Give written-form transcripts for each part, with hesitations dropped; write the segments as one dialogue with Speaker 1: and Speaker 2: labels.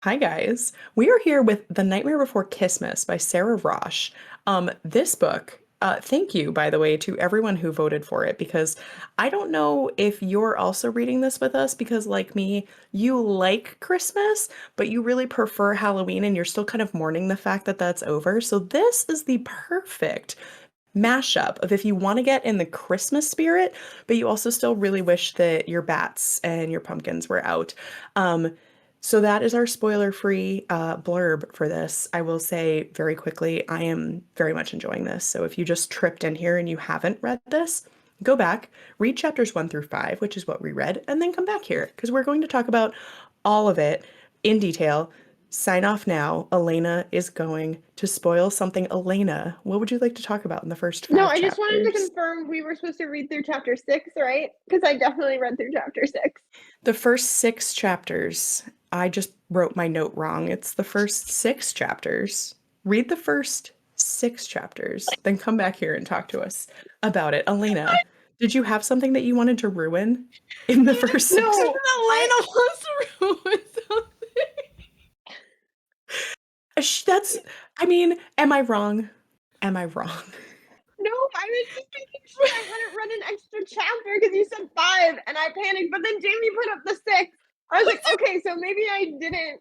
Speaker 1: Hi guys. We are here with The Nightmare Before Kissmas by Sara Raasch. This book, thank you, by the way, to everyone who voted for it, because I don't know if you're also reading this with us because, like me, you like Christmas, but you really prefer Halloween and you're still kind of mourning the fact that that's over. So this is the perfect mashup of if you want to get in the Christmas spirit, but you also still really wish that your bats and your pumpkins were out. So that is our spoiler-free blurb for this. I will say very quickly, I am very much enjoying this. So if you just tripped in here and you haven't read this, go back, read chapters 1 through 5, which is what we read, and then come back here because we're going to talk about all of it in detail. Sign off now. Elena is going to spoil something. Elena, what would you like to talk about in the first
Speaker 2: No,
Speaker 1: five
Speaker 2: I just wanted to
Speaker 1: chapters?
Speaker 2: confirm we were supposed to read through chapter 6, right? Because I definitely read through chapter 6.
Speaker 1: The first six chapters. I just wrote my note wrong. It's the first six chapters. Read the first six chapters, then come back here and talk to us about it. Elena, did you have something that you wanted to ruin in the
Speaker 3: You just
Speaker 1: first six?
Speaker 2: No, I
Speaker 3: Elena wants to ruin something.
Speaker 1: That's, I mean, am I wrong? Am I wrong?
Speaker 2: no, I was just making sure I hadn't read an extra chapter because you said 5 and I panicked, but then Jamie put up the 6. I was like, okay, so maybe I didn't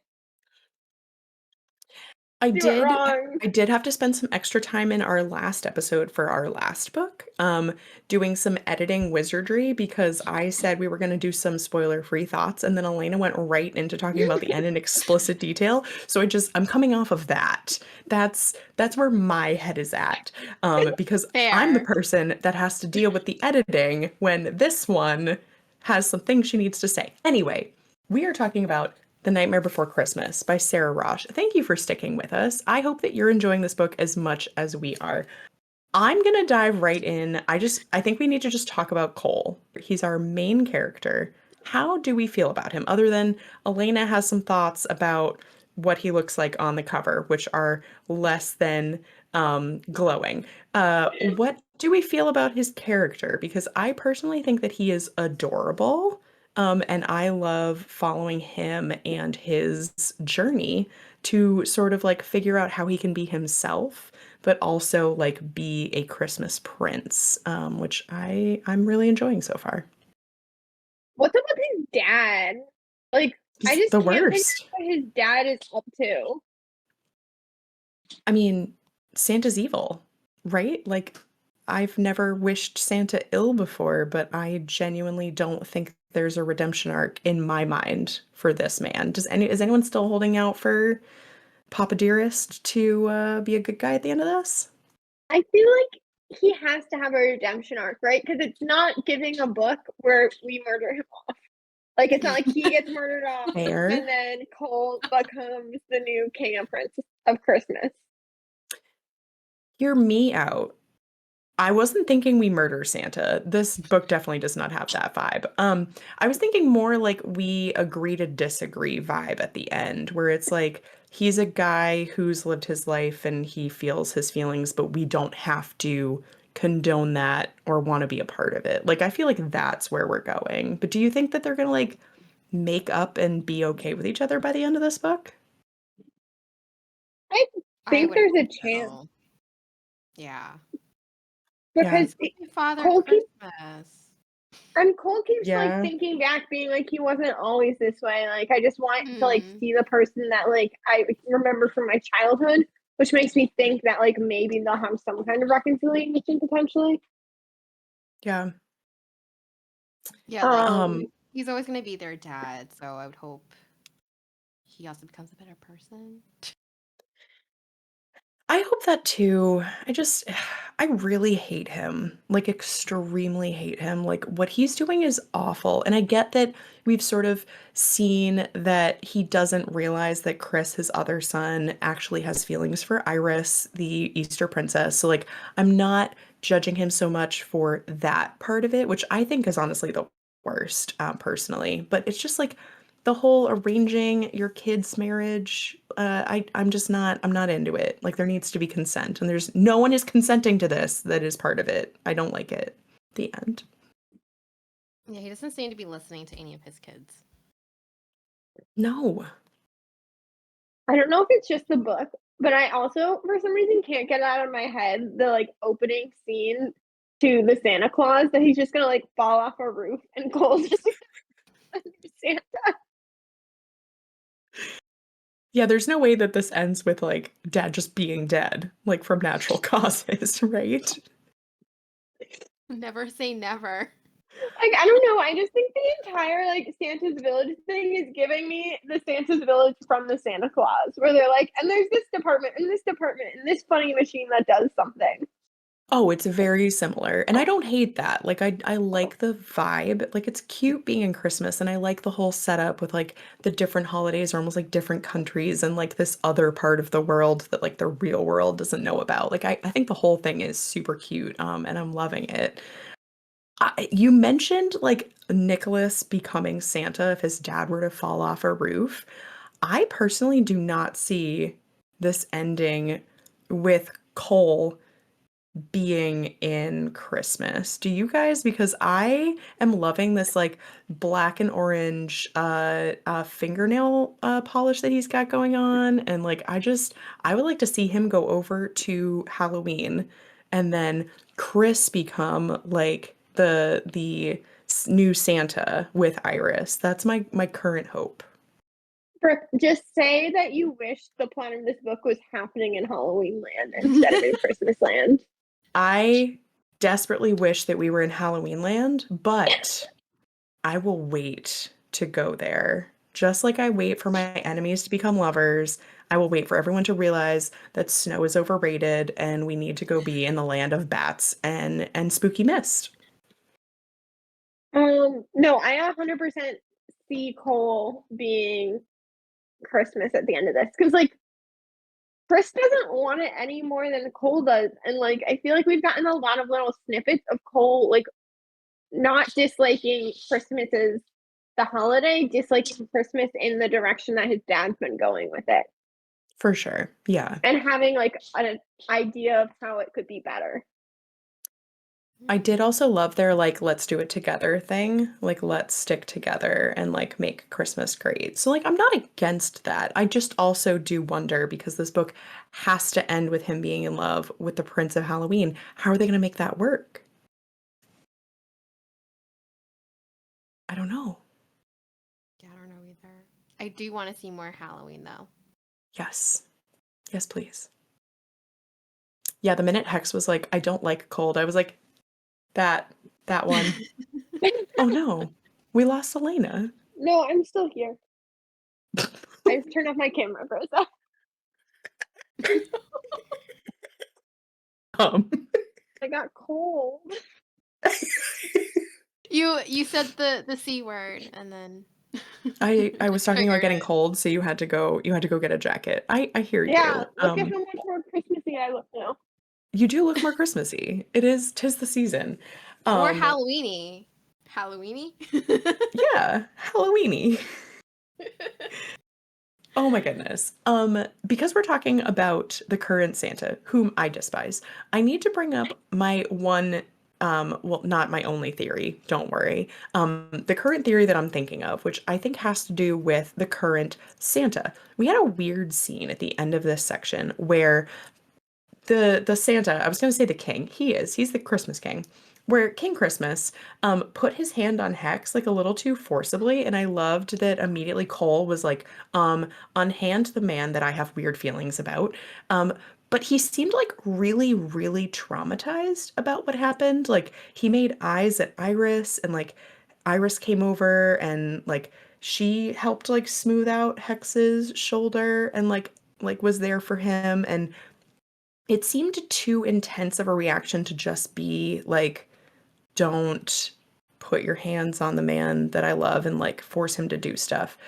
Speaker 1: I
Speaker 2: do it
Speaker 1: did
Speaker 2: wrong.
Speaker 1: I did have to spend some extra time in our last episode for our last book, doing some editing wizardry because I said we were going to do some spoiler-free thoughts, and then Elena went right into talking about the end in explicit detail. So I'm coming off of that. That's where my head is at, because I'm the
Speaker 3: Fair.
Speaker 1: person that has to deal with the editing when this one has some things she needs to say. Anyway, we are talking about the Nightmare Before Christmas by Sara Raasch. Thank you for sticking with us. I hope that you're enjoying this book as much as we are. I'm gonna dive right in. I think we need to just talk about Cole. He's our main character. How do we feel about him? Other than Elena has some thoughts about what he looks like on the cover, which are less than glowing. What do we feel about his character? Because I personally think that he is adorable. And I love following him and his journey to sort of like figure out how he can be himself but also like be a Christmas prince, which I'm really enjoying so far.
Speaker 2: What's up with his dad? Like, I
Speaker 1: He's
Speaker 2: just
Speaker 1: the
Speaker 2: can't figure
Speaker 1: worst.
Speaker 2: out what his dad is up to.
Speaker 1: I mean, Santa's evil, right? Like, I've never wished Santa ill before, but I genuinely don't think there's a redemption arc in my mind for this man. Is anyone still holding out for Papa Dearest to be a good guy at the end of this?
Speaker 2: I feel like he has to have a redemption arc, right? Because it's not giving a book where we murder him off. Like, it's not like he gets murdered off and
Speaker 1: Fair.
Speaker 2: then Cole becomes the new king and prince of Christmas.
Speaker 1: Hear me out. I wasn't thinking we murder Santa. This book definitely does not have that vibe. I was thinking more like we agree to disagree vibe at the end, where it's like he's a guy who's lived his life and he feels his feelings, but we don't have to condone that or want to be a part of it. Like I feel like that's where we're going. But do you think that they're gonna like make up and be okay with each other by the end of this book?
Speaker 2: I
Speaker 3: I
Speaker 2: think
Speaker 3: would
Speaker 2: there's a
Speaker 3: hope
Speaker 2: chance
Speaker 3: so. Yeah.
Speaker 1: Yeah.
Speaker 2: because
Speaker 3: Father
Speaker 2: Cole keeps
Speaker 3: Christmas.
Speaker 2: and Cole keeps like
Speaker 1: Yeah.
Speaker 2: thinking back, being like, he wasn't always this way. Like, I just want to like
Speaker 3: Hmm.
Speaker 2: see the person that like I remember from my childhood, which makes me think that like maybe they'll have some kind of reconciliation potentially.
Speaker 1: Yeah.
Speaker 3: Yeah, like
Speaker 1: Um,
Speaker 2: Um,
Speaker 3: he's always gonna be their dad, so I would hope he also becomes a better person.
Speaker 1: I hope that too. I really hate him, like extremely hate him. Like what he's doing is awful. And I get that we've sort of seen that he doesn't realize that Chris, his other son, actually has feelings for Iris, the Easter princess. So like I'm not judging him so much for that part of it, which I think is honestly the worst, personally. But it's just like the whole arranging your kid's marriage, I'm not into it. Like there needs to be consent, and there's no one is consenting to this that is part of it. I don't like it. The end.
Speaker 3: Yeah, he doesn't seem to be listening to any of his kids.
Speaker 1: No.
Speaker 2: I don't know if it's just the book, but I also, for some reason, can't get out of my head the like opening scene to the Santa Claus that he's just gonna like fall off a roof and Cole's just like, Santa.
Speaker 1: Yeah, there's no way that this ends with like dad just being dead, like from natural causes, right?
Speaker 3: Never say never.
Speaker 2: Like, I don't know. I just think the entire like Santa's Village thing is giving me the Santa's Village from the Santa Claus, where they're like, and there's this department and this funny machine that does something.
Speaker 1: Oh, it's very similar. And I don't hate that. Like I like the vibe. Like it's cute being in Christmas and I like the whole setup with like the different holidays are almost like different countries and like this other part of the world that like the real world doesn't know about. Like I think the whole thing is super cute. And I'm loving it. You mentioned like Nicholas becoming Santa if his dad were to fall off a roof. I personally do not see this ending with Cole being in Christmas. Do you guys? Because I am loving this like black and orange fingernail polish that he's got going on and like I would like to see him go over to Halloween and then Chris become like the new Santa with Iris. That's my current hope.
Speaker 2: Brooke, just say that you wish the plot of this book was happening in Halloween Land instead of in Christmas Land.
Speaker 1: I desperately wish that we were in Halloween Land, but I will wait to go there. Just like I wait for my enemies to become lovers, I will wait for everyone to realize that snow is overrated and we need to go be in the land of bats and spooky mist.
Speaker 2: No, I 100% see Cole being Christmas at the end of this because like Chris doesn't want it any more than Cole does, and like I feel like we've gotten a lot of little snippets of Cole like not disliking Christmas as the holiday, disliking Christmas in the direction that his dad's been going with it,
Speaker 1: For sure. Yeah.
Speaker 2: and having like an idea of how it could be better.
Speaker 1: I did also love their like let's do it together thing. Like let's stick together and like make Christmas great. So like I'm not against that. I just also do wonder because this book has to end with him being in love with the Prince of Halloween. How are they going to make that work? I don't know.
Speaker 3: Yeah, I don't know either. I do want to see more Halloween though.
Speaker 1: Yes. Yes, please. Yeah, the minute Hex was like, I don't like cold, I was like, that one. Oh no. We lost Elena.
Speaker 2: No, I'm still here. I just turned off my camera for a sec.
Speaker 1: Um
Speaker 2: I got cold.
Speaker 3: You said the C word and then
Speaker 1: I was talking about
Speaker 3: triggered
Speaker 1: getting
Speaker 3: it.
Speaker 1: cold, so you had to go get a jacket. I hear
Speaker 2: Yeah,
Speaker 1: you.
Speaker 2: look at how much more Christmassy I look now.
Speaker 1: You do look more Christmassy. Tis the season.
Speaker 3: More
Speaker 1: Um,
Speaker 3: Halloweeny. Halloweeny?
Speaker 1: yeah, Halloweeny. Oh my goodness. Because we're talking about the current Santa, whom I despise, I need to bring up my one, well, not my only theory, don't worry. The current theory that I'm thinking of, which I think has to do with the current Santa. We had a weird scene at the end of this section where the Santa, I was going to say the king, he's the Christmas king, where King Christmas put his hand on Hex like a little too forcibly, and I loved that immediately Cole was like, unhand the man that I have weird feelings about. But he seemed like really, really traumatized about what happened. Like he made eyes at Iris, and like Iris came over and like she helped like smooth out Hex's shoulder and like was there for him and it seemed too intense of a reaction to just be like, don't put your hands on the man that I love and like force him to do stuff.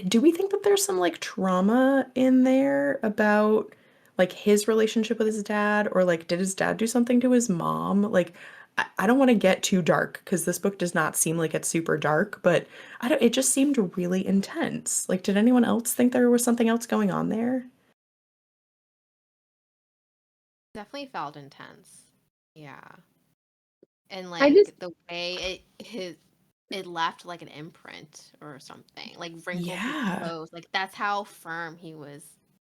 Speaker 1: Do we think that there's some like trauma in there about like his relationship with his dad or like did his dad do something to his mom? Like I don't want to get too dark because this book does not seem like it's super dark, but I don't it just seemed really intense. Like did anyone else think there was something else going on there?
Speaker 3: Definitely felt intense. Yeah. And
Speaker 2: I just
Speaker 3: like the way it his it left like an imprint or something, like wrinkled through the
Speaker 1: Yeah.
Speaker 3: clothes. Like that's how firm he was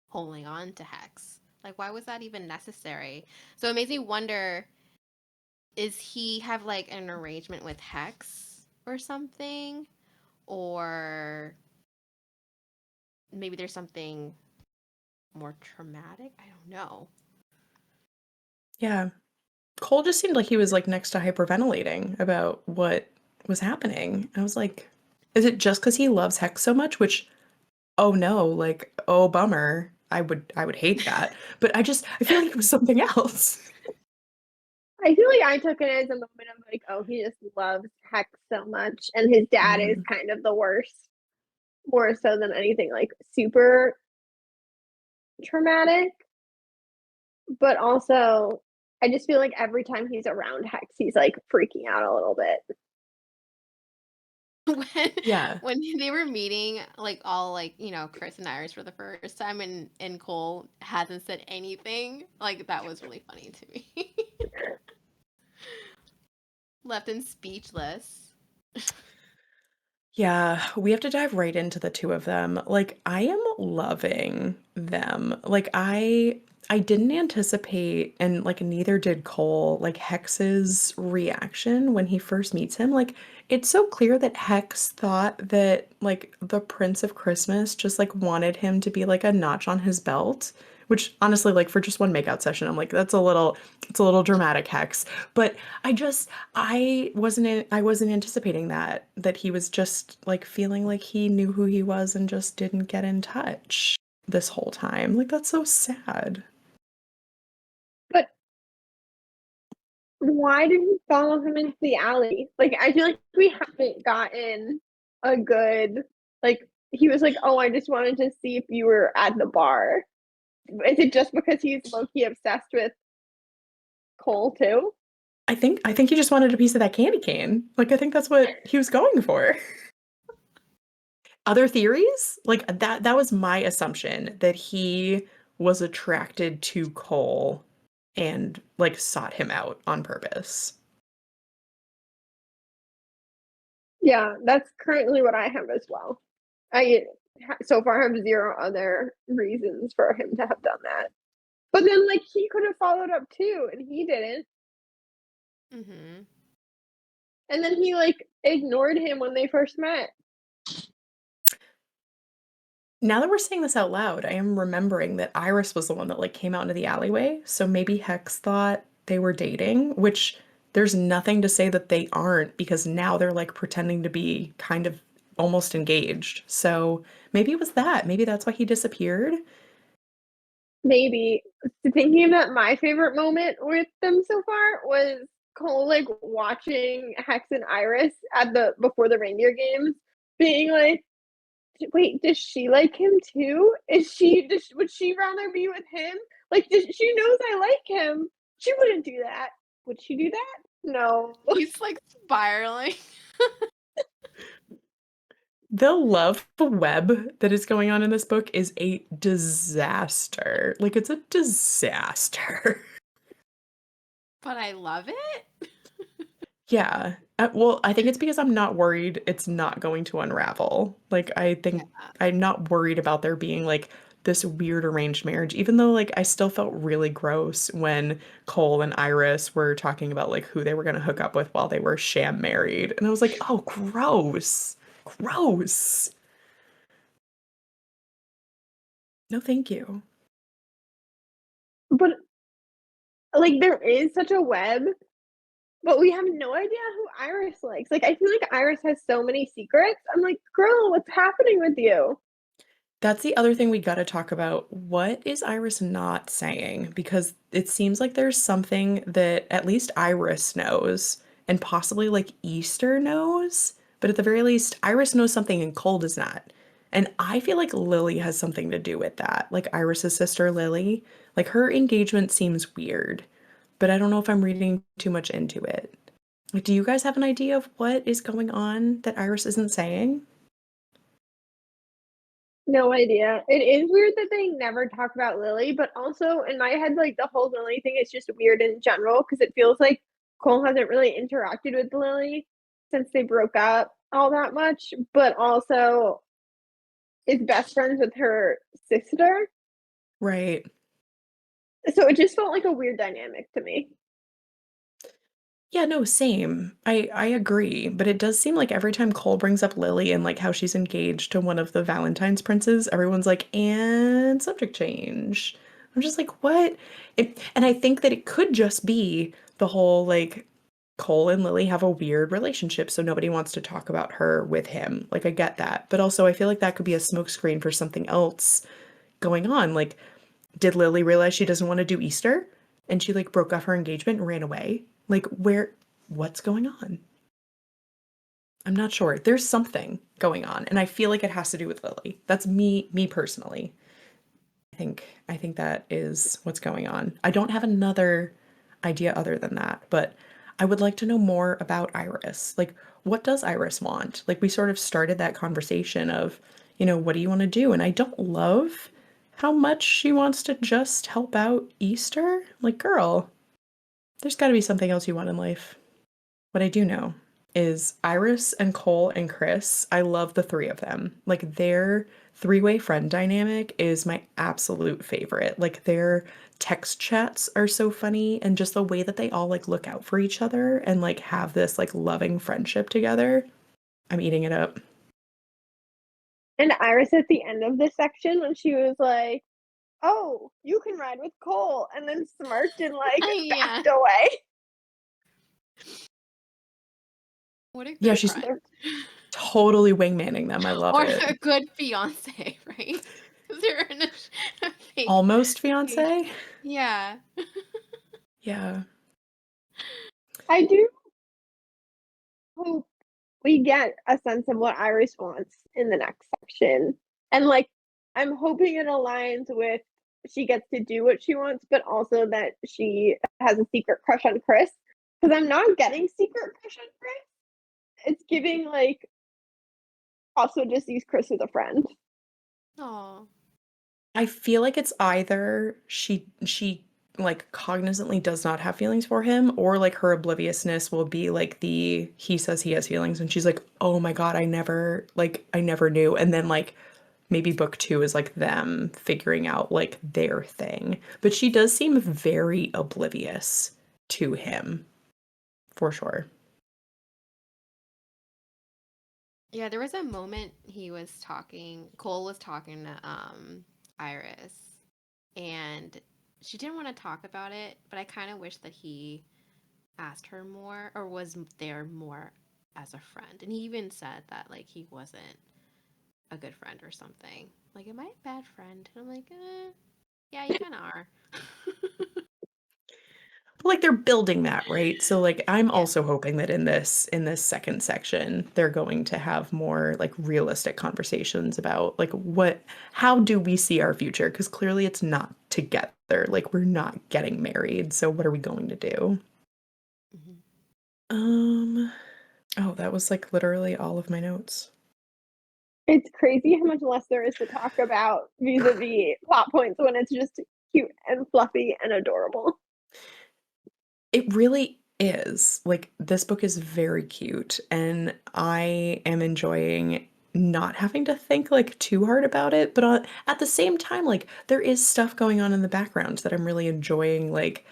Speaker 3: holding on to Hex. Like why was that even necessary? So it makes me wonder, is he have like an arrangement with Hex or something? Or maybe there's something more traumatic? I don't know.
Speaker 1: Yeah. Cole just seemed like he was like next to hyperventilating about what was happening. I was like, is it just because he loves Hex so much? Which, oh no, like, oh bummer. I would hate that. But I feel like it was something else.
Speaker 2: I feel like I took it as a moment of like, oh, he just loves Hex so much, and his dad is
Speaker 1: Mm.
Speaker 2: kind of the worst, more so than anything like super traumatic. But also, I just feel like every time he's around Hex, he's like freaking out a little bit.
Speaker 3: when
Speaker 1: Yeah.
Speaker 3: when they were meeting, like all like Chris and Iris for the first time, and Cole hasn't said anything, like that was really funny to me. Left him speechless.
Speaker 1: Yeah, we have to dive right into the two of them. Like I am loving them. Like I didn't anticipate and like neither did Cole like Hex's reaction when he first meets him. Like it's so clear that Hex thought that like the Prince of Christmas just like wanted him to be like a notch on his belt, which honestly like for just one makeout session, I'm like it's a little dramatic, Hex. But I wasn't anticipating that he was just like feeling like he knew who he was and just didn't get in touch this whole time. Like that's so sad.
Speaker 2: But why did he follow him into the alley? Like, I feel like we haven't gotten a good, like, he was like, oh, I just wanted to see if you were at the bar. Is it just because he's low key obsessed with Cole too?
Speaker 1: I think he just wanted a piece of that candy cane. Like I think that's what he was going for. Other theories? Like that was my assumption that he was attracted to Cole and like sought him out on purpose.
Speaker 2: Yeah, that's currently what I have as well. I so far have zero other reasons for him to have done that. But then, like, he could have followed up too, and he didn't.
Speaker 3: Mm-hmm.
Speaker 2: And then he like ignored him when they first met.
Speaker 1: Now that we're saying this out loud, I am remembering that Iris was the one that like came out into the alleyway. So maybe Hex thought they were dating, which there's nothing to say that they aren't because now they're like pretending to be kind of almost engaged. So maybe it was that. Maybe that's why he disappeared.
Speaker 2: Maybe thinking that my favorite moment with them so far was Cole like watching Hex and Iris at the before the reindeer games, being like, "Wait, does she like him too? Would she rather be with him? Like, she knows I like him. She wouldn't do that. Would she do that? No."
Speaker 3: He's like spiraling.
Speaker 1: The love web that is going on in this book is a disaster. Like it's a disaster.
Speaker 3: But I love it.
Speaker 1: Yeah. Well, I think it's because I'm not worried it's not going to unravel. Like, I think
Speaker 3: Yeah.
Speaker 1: I'm not worried about there being like this weird arranged marriage, even though like I still felt really gross when Cole and Iris were talking about like who they were going to hook up with while they were sham married. And I was like, oh, gross. Gross. No, thank you.
Speaker 2: But like, there is such a web, but we have no idea who Iris likes. Like, I feel like Iris has so many secrets. I'm like, girl, what's happening with you?
Speaker 1: That's the other thing we got to talk about. What is Iris not saying? Because it seems like there's something that at least Iris knows, and possibly like Easter knows, but at the very least, Iris knows something and Cole does not. And I feel like Lily has something to do with that. Like Iris's sister Lily, like her engagement seems weird, but I don't know if I'm reading too much into it. Like, do you guys have an idea of what is going on that Iris isn't saying?
Speaker 2: No idea. It is weird that they never talk about Lily, but also in my head, like the whole Lily thing is just weird in general because it feels like Cole hasn't really interacted with Lily since they broke up. all that much, but also is best friends with her sister.
Speaker 1: Right.
Speaker 2: So it just felt like a weird dynamic to me.
Speaker 1: Yeah, no, same. I agree, but it does seem like every time Cole brings up Lily and like how she's engaged to one of the Valentine's princes, everyone's like, and subject change. I'm just like, what? And I think that it could just be the whole like Cole and Lily have a weird relationship, so nobody wants to talk about her with him. Like I get that. But also I feel like that could be a smokescreen for something else going on. Like, did Lily realize she doesn't want to do Easter? And she like broke off her engagement and ran away? Like, what's going on? I'm not sure. There's something going on, and I feel like it has to do with Lily. That's me personally. I think that is what's going on. I don't have another idea other than that, but I would like to know more about Iris. Like, what does Iris want? Like, we sort of started that conversation of, what do you want to do? And I don't love how much she wants to just help out Easter. Like, girl, there's got to be something else you want in life. What I do know is Iris and Cole and Chris, I love the three of them. Like their three-way friend dynamic is my absolute favorite. Like their text chats are so funny and just the way that they all like look out for each other and like have this like loving friendship together. I'm eating it up.
Speaker 2: And Iris at the end of this section when she was like, "Oh, you can ride with Cole," and then smirked and like
Speaker 3: Yeah.
Speaker 2: backed away.
Speaker 3: What a
Speaker 1: Yeah,
Speaker 3: good
Speaker 1: she's
Speaker 3: friend.
Speaker 1: totally wingmanning them. I love
Speaker 3: Or
Speaker 1: it.
Speaker 3: a good fiance, right? 'Cause they're in a fake
Speaker 1: Almost fiance?
Speaker 3: engagement. Yeah.
Speaker 1: Yeah.
Speaker 2: I do hope we get a sense of what Iris wants in the next section. And like I'm hoping it aligns with she gets to do what she wants, but also that she has a secret crush on Chris. Because I'm not getting secret crush on Chris. It's giving like also just use Chris as a friend.
Speaker 3: Oh.
Speaker 1: I feel like it's either she like cognizantly does not have feelings for him or like her obliviousness will be like the he says he has feelings and she's like, "Oh my God, I never knew." And then like maybe book 2 is like them figuring out like their thing. But she does seem very oblivious to him for sure.
Speaker 3: Yeah, there was a moment Cole was talking to Iris, and she didn't want to talk about it, but I kind of wish that he asked her more or was there more as a friend. And he even said that like he wasn't a good friend or something. Like, am I a bad friend? And I'm like, yeah, you kind of are.
Speaker 1: But like they're building that, right? So like I'm
Speaker 3: Yeah.
Speaker 1: also hoping that in this second section they're going to have more like realistic conversations about like how do we see our future? Because clearly it's not together. Like we're not getting married. So what are we going to do?
Speaker 3: Mhm.
Speaker 1: Um, oh, that was like literally all of my notes.
Speaker 2: It's crazy how much less there is to talk about vis-a-vis plot points when it's just cute and fluffy and adorable.
Speaker 1: It really is. Like, this book is very cute, and I am enjoying not having to think like too hard about it, but at the same time, like, there is stuff going on in the background that I'm really enjoying, like,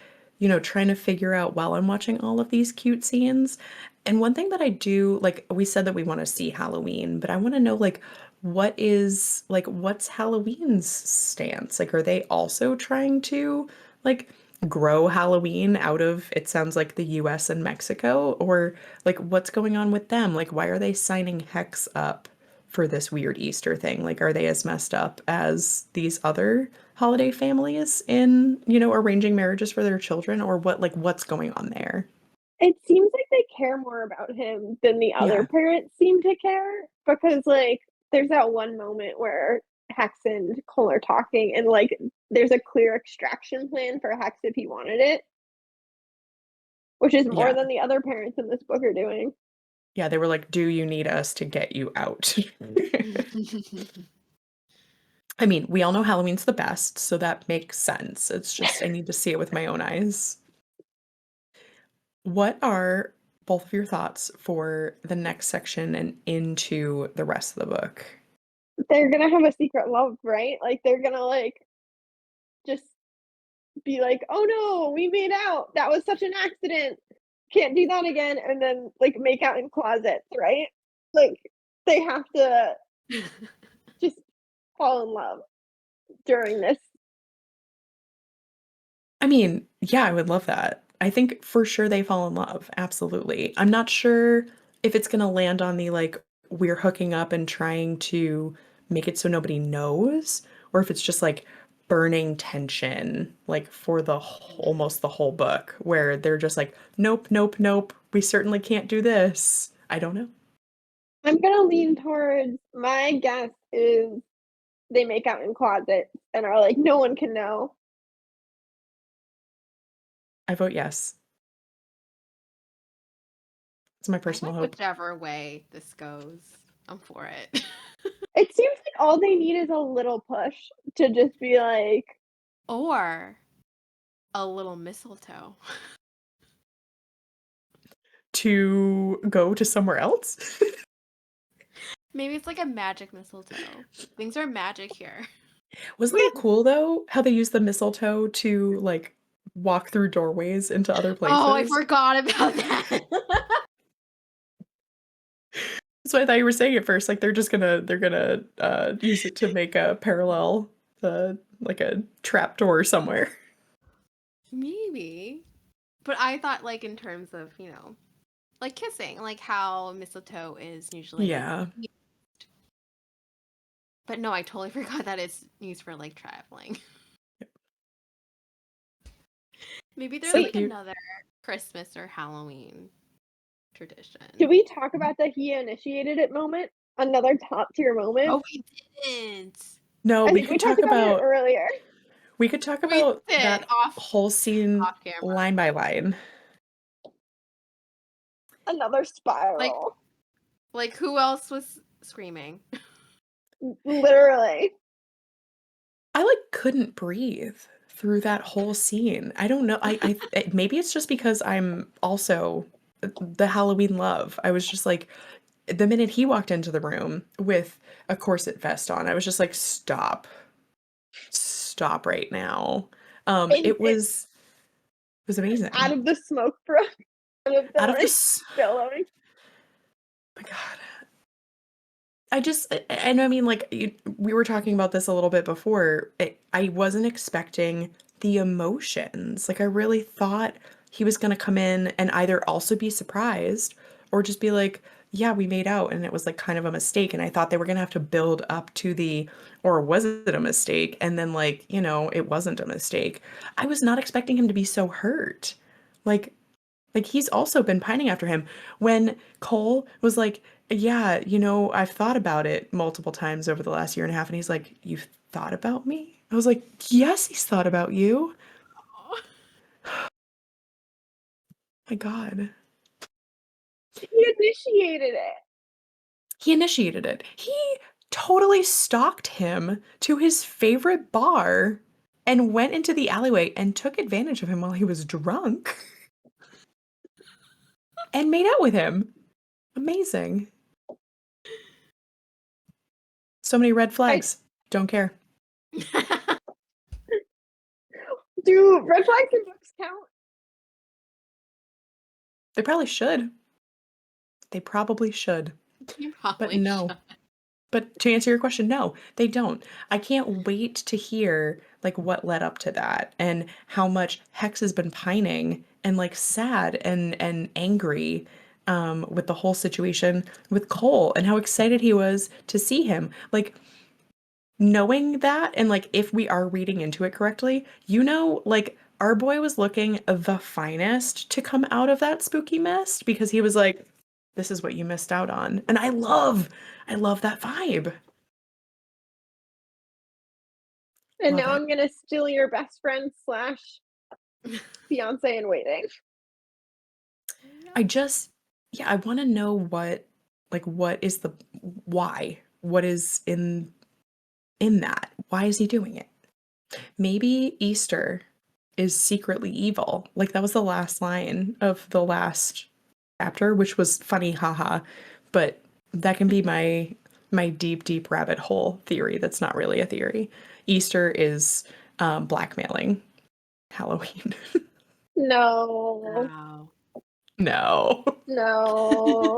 Speaker 1: trying to figure out while I'm watching all of these cute scenes. And one thing that I do, like, we said that we want to see Halloween, but I want to know, like, what's Halloween's stance? Like, are they also trying to, like, grow Halloween out of, it sounds like, the US and Mexico? Or like what's going on with them? Like why are they signing Hex up for this weird Easter thing? Like are they as messed up as these other holiday families in, arranging marriages for their children or what's going on there?
Speaker 2: It seems like they care more about him than the other
Speaker 1: Yeah.
Speaker 2: parents seem to care because, like, there's that one moment where Hex and Cole are talking, and like, there's a clear extraction plan for Hex if he wanted it, which is more
Speaker 1: Yeah.
Speaker 2: than the other parents in this book are doing.
Speaker 1: Yeah, they were like, "Do you need us to get you out?" I mean, we all know Halloween's the best, so that makes sense. It's just I need to see it with my own eyes. What are both of your thoughts for the next section and into the rest of the book.
Speaker 2: They're gonna have a secret love, right? Like, they're gonna, like, just be like, "Oh, no, we made out. That was such an accident. Can't do that again," and then, like, make out in closets, right? Like, they have to just fall in love during this.
Speaker 1: I mean, yeah, I would love that. I think for sure they fall in love. Absolutely. I'm not sure if it's gonna land on the like we're hooking up and trying to make it so nobody knows, or if it's just like burning tension, like for almost the whole book, where they're just like, nope, nope, nope, we certainly can't do this. I don't know.
Speaker 2: I'm gonna lean towards my guess is they make out in closets and are like, "No one can know."
Speaker 1: I vote yes. It's my
Speaker 3: I
Speaker 1: personal
Speaker 3: like
Speaker 1: hope.
Speaker 3: whichever way this goes. I'm for it.
Speaker 2: It seems like all they need is a little push to just be like,
Speaker 3: Or a little mistletoe.
Speaker 1: To go to somewhere else?
Speaker 3: Maybe it's like a magic mistletoe. Things are magic here.
Speaker 1: Wasn't that cool though? How they use the mistletoe to like walk through doorways into other
Speaker 3: Oh, I
Speaker 1: places?
Speaker 3: forgot about that.
Speaker 1: That's what I thought you were saying at first. Like they're gonna use it to make a parallel like a trap door somewhere.
Speaker 3: Maybe. But I thought like in terms of, like kissing, like how mistletoe is usually
Speaker 1: Yeah.
Speaker 3: used. But no, I totally forgot that it's used for like traveling. Maybe there's
Speaker 1: So
Speaker 3: like
Speaker 1: cute.
Speaker 3: another Christmas or Halloween tradition.
Speaker 2: "Did we talk about the he initiated it moment? Another top tier moment?"
Speaker 3: Oh, we didn't.
Speaker 1: No,
Speaker 2: I
Speaker 1: we
Speaker 2: think we
Speaker 1: could
Speaker 2: talked
Speaker 1: talk
Speaker 2: about it
Speaker 1: about
Speaker 2: earlier.
Speaker 3: We did
Speaker 1: that
Speaker 3: off
Speaker 1: whole scene
Speaker 3: off camera.
Speaker 1: line by line.
Speaker 2: Another
Speaker 3: Like
Speaker 2: spiral.
Speaker 3: who else was screaming?
Speaker 2: Literally.
Speaker 1: I like couldn't breathe through that whole scene. I don't know. Maybe it's just because I'm also the Halloween love. I was just like the minute he walked into the room with a corset vest on, I was just like, stop. Stop right now.
Speaker 2: And
Speaker 1: It was
Speaker 2: out
Speaker 1: amazing.
Speaker 2: of the smoke from out of the,
Speaker 1: Out of
Speaker 2: like,
Speaker 1: this,
Speaker 2: billowing.
Speaker 1: oh my God. And I mean, like, we were talking about this a little bit before. I wasn't expecting the emotions. Like, I really thought he was going to come in and either also be surprised or just be like, yeah, we made out. And it was like kind of a mistake. And I thought they were going to have to build up to or was it a mistake? And then, like, it wasn't a mistake. I was not expecting him to be so hurt. Like, he's also been pining after him. When Cole was like, "Yeah, I've thought about it multiple times over the last year and a half," and he's like, "You've thought about me?" I was like, "Yes, he's thought about you." My God.
Speaker 2: He initiated it.
Speaker 1: He initiated it. He totally stalked him to his favorite bar and went into the alleyway and took advantage of him while he was drunk and made out with him. Amazing. So many red
Speaker 2: I
Speaker 1: flags. Don't care.
Speaker 2: do red flags in books count?
Speaker 1: They probably should. They probably should.
Speaker 3: You
Speaker 1: But
Speaker 3: probably
Speaker 1: no.
Speaker 3: should.
Speaker 1: But to answer your question, no, they don't. I can't wait to hear like what led up to that and how much Hex has been pining and like sad and angry with the whole situation with Cole and how excited he was to see him. Like knowing that and like if we are reading into it correctly, like our boy was looking the finest to come out of that spooky mess because he was like, this is what you missed out on. And I love that vibe.
Speaker 2: And
Speaker 1: Love
Speaker 2: now
Speaker 1: it.
Speaker 2: I'm gonna steal your best friend slash fiance in waiting.
Speaker 1: I just, yeah, I want to know what is the why? What is in that? Why is he doing it? Maybe Easter is secretly evil. Like that was the last line of the last chapter, which was funny, haha. But that can be my deep, deep rabbit hole theory. That's not really a theory. Easter is blackmailing Halloween.
Speaker 2: No,
Speaker 3: Wow.
Speaker 1: No,
Speaker 2: no.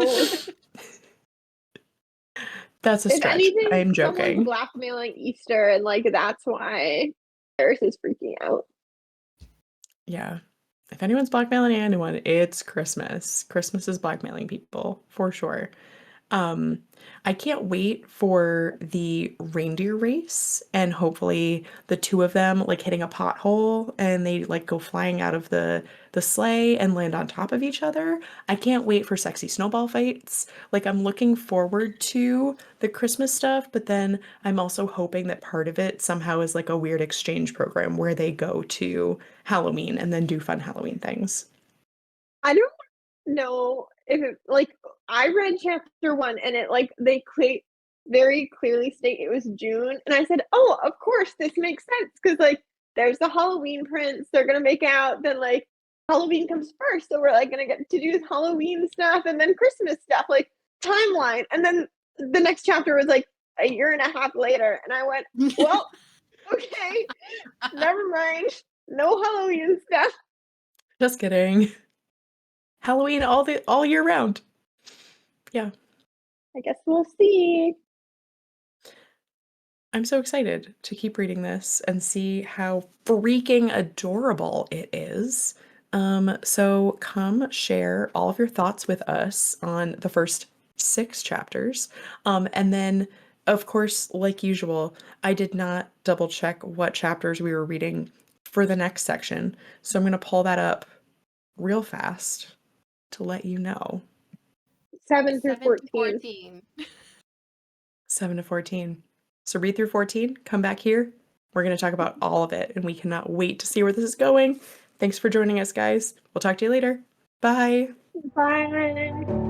Speaker 1: that's a
Speaker 2: If
Speaker 1: stretch.
Speaker 2: anything,
Speaker 1: I'm
Speaker 2: someone's
Speaker 1: joking.
Speaker 2: blackmailing Easter, and like that's why Paris is freaking out.
Speaker 1: Yeah. If anyone's blackmailing anyone, it's Christmas. Christmas is blackmailing people for sure. Um, I can't wait for the reindeer race and hopefully the two of them like hitting a pothole and they like go flying out of the sleigh and land on top of each other. I can't wait for sexy snowball fights. Like I'm looking forward to the Christmas stuff, but then I'm also hoping that part of it somehow is like a weird exchange program where they go to Halloween and then do fun Halloween things.
Speaker 2: I don't know if it like I read chapter 1 and it like they very clearly state it was June, and I said, "Oh, of course this makes sense because like there's the Halloween prince, they're gonna make out, then like Halloween comes first, so we're like gonna get to do Halloween stuff and then Christmas stuff, like timeline." And then the next chapter was like a year and a half later, and I went, "Well, okay, never mind, no Halloween stuff."
Speaker 1: Just kidding. Halloween all year round. Yeah.
Speaker 2: I guess we'll see.
Speaker 1: I'm so excited to keep reading this and see how freaking adorable it is. So come share all of your thoughts with us on the first 6 chapters. And then, of course, like usual, I did not double check what chapters we were reading for the next section. So I'm going to pull that up real fast to let you know.
Speaker 2: 7 through
Speaker 3: 7 to
Speaker 2: 14.
Speaker 3: 14.
Speaker 1: 7 to 14. So read through 14, come back here. We're going to talk about all of it, and we cannot wait to see where this is going. Thanks for joining us, guys. We'll talk to you later. Bye.
Speaker 2: Bye.